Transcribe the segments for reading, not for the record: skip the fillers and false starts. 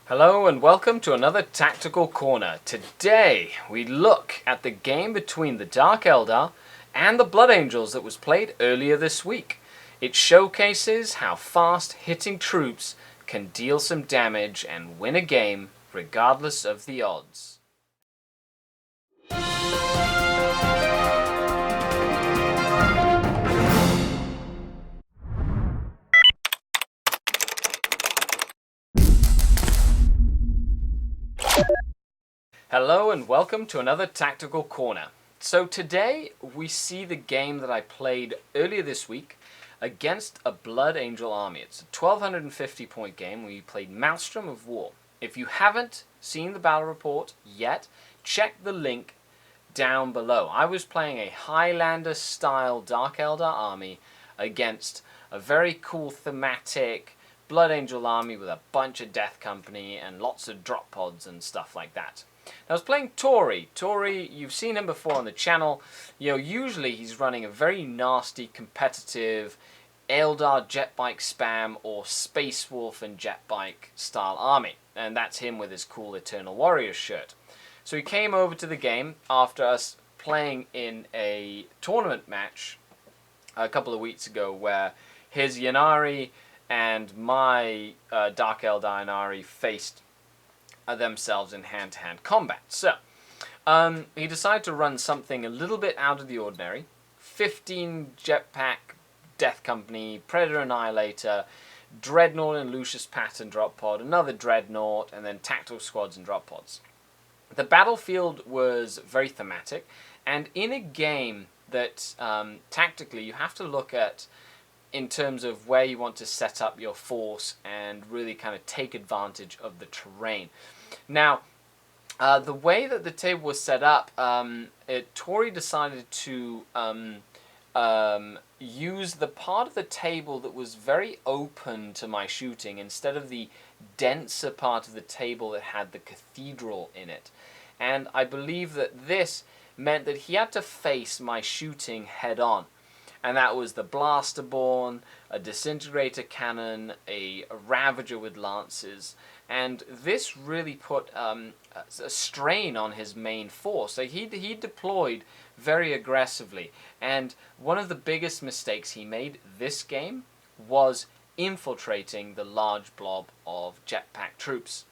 Hello and welcome to another Tactical Corner. Today we look at the game between the Dark Eldar and the Blood Angels that was played earlier this week. It showcases how fast hitting troops can deal some damage and win a game regardless of the odds. Hello and welcome to another Tactical Corner. So today we see the game that I played earlier this week against a Blood Angel army. It's a 1250 point game. We played Maelstrom of War. If you haven't seen the battle report yet, check the link down below. I was playing a Highlander style Dark Eldar army against a very cool thematic Blood Angel army with a bunch of Death Company and lots of drop pods and stuff like that. I was playing Tori. Tori, you've seen him before on the channel. Usually he's running a very nasty, competitive Eldar jetbike spam or Space Wolf and jetbike style army. And that's him with his cool Eternal Warrior shirt. So he came over to the game after us playing in a tournament match a couple of weeks ago where his Yanari and my Dark Eldar Yanari faced themselves in hand-to-hand combat. So, he decided to run something a little bit out of the ordinary. 15 jetpack Death Company, Predator Annihilator, Dreadnought and Lucius Pattern drop pod, another Dreadnought, and then tactical squads and drop pods. The battlefield was very thematic, and in a game that tactically you have to look at in terms of where you want to set up your force and really kind of take advantage of the terrain. Now, the way that the table was set up, Tori decided to use the part of the table that was very open to my shooting instead of the denser part of the table that had the cathedral in it. And I believe that this meant that he had to face my shooting head on. And that was the Blasterborn, a Disintegrator Cannon, a Ravager with Lances. And this really put a strain on his main force. So he deployed very aggressively. And one of the biggest mistakes he made this game was infiltrating the large blob of jetpack troops.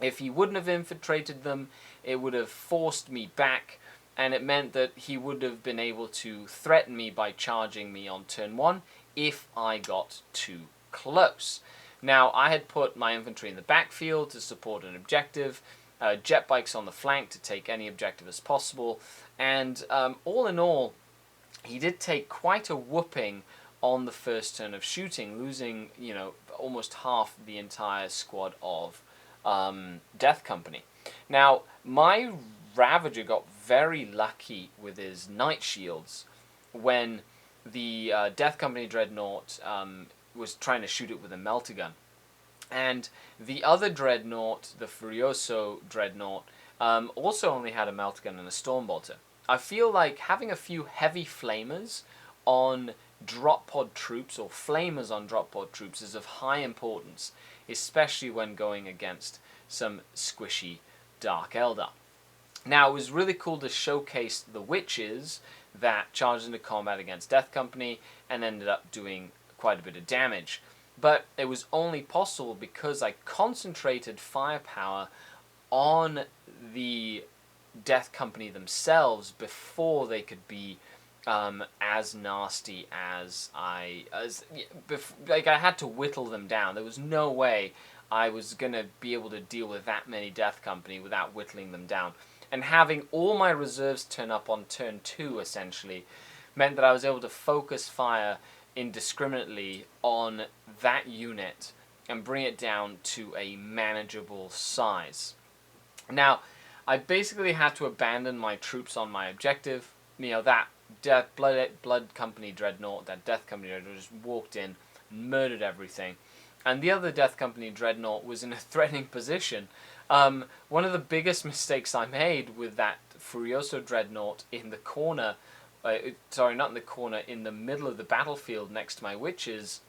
If he wouldn't have infiltrated them, it would have forced me back. And it meant that he would have been able to threaten me by charging me on turn 1 if I got too close. Now, I had put my infantry in the backfield to support an objective, jet bikes on the flank to take any objective as possible, and all in all, he did take quite a whooping on the first turn of shooting, losing, almost half the entire squad of Death Company. Now, my Ravager got very lucky with his Night Shields when the Death Company Dreadnought was trying to shoot it with a melter gun. And the other Dreadnought, the Furioso Dreadnought, also only had a melter gun and a Stormbolter. I feel like having a few heavy flamers on drop pod troops or flamers on drop pod troops is of high importance, especially when going against some squishy Dark Eldar. Now, it was really cool to showcase the witches that charged into combat against Death Company and ended up doing quite a bit of damage. But it was only possible because I concentrated firepower on the Death Company themselves before they could be as nasty as I had to whittle them down. There was no way I was going to be able to deal with that many Death Company without whittling them down. And having all my reserves turn up on turn 2, essentially, meant that I was able to focus fire indiscriminately on that unit and bring it down to a manageable size. Now, I basically had to abandon my troops on my objective. That Blood Company Dreadnought, that Death Company Dreadnought just walked in, murdered everything. And the other Death Company Dreadnought was in a threatening position. One of the biggest mistakes I made with that Furioso Dreadnought in the corner, not in the corner, in the middle of the battlefield next to my witches,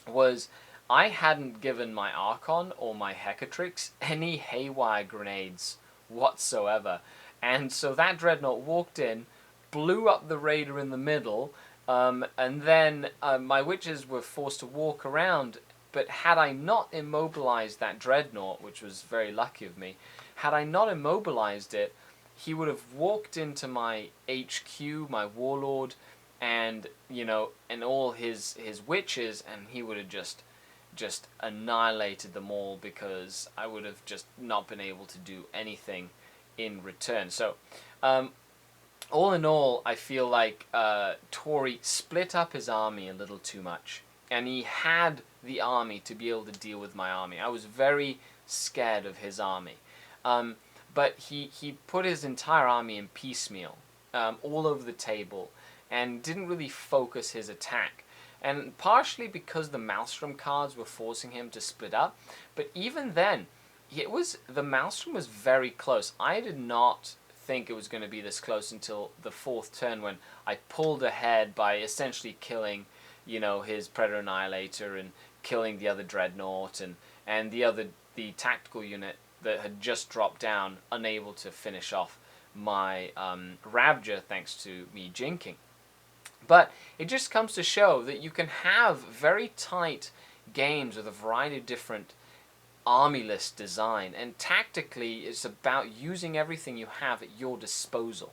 was I hadn't given my Archon or my Hecatrix any haywire grenades whatsoever. And so that Dreadnought walked in, blew up the Raider in the middle, and then my witches were forced to walk around. But had I not immobilized that Dreadnought, which was very lucky of me, had I not immobilized it, he would have walked into my HQ, my Warlord, and and all his witches, and he would have just annihilated them all, because I would have just not been able to do anything in return. So, all in all, I feel like Tori split up his army a little too much, and he had the army to be able to deal with my army. I was very scared of his army, but he put his entire army in piecemeal, all over the table, and didn't really focus his attack. And partially because the Maelstrom cards were forcing him to split up, but even then, the Maelstrom was very close. I did not think it was going to be this close until the 4th turn, when I pulled ahead by essentially killing, his Predator Annihilator and killing the other Dreadnought and the tactical unit that had just dropped down, unable to finish off my Ravager thanks to me jinking. But it just comes to show that you can have very tight games with a variety of different army list design, and tactically it's about using everything you have at your disposal.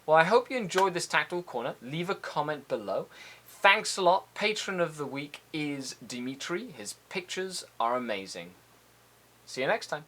Well, I hope you enjoyed this Tactical Corner. Leave a comment below. Thanks a lot. Patron of the week is Dimitri. His pictures are amazing. See you next time.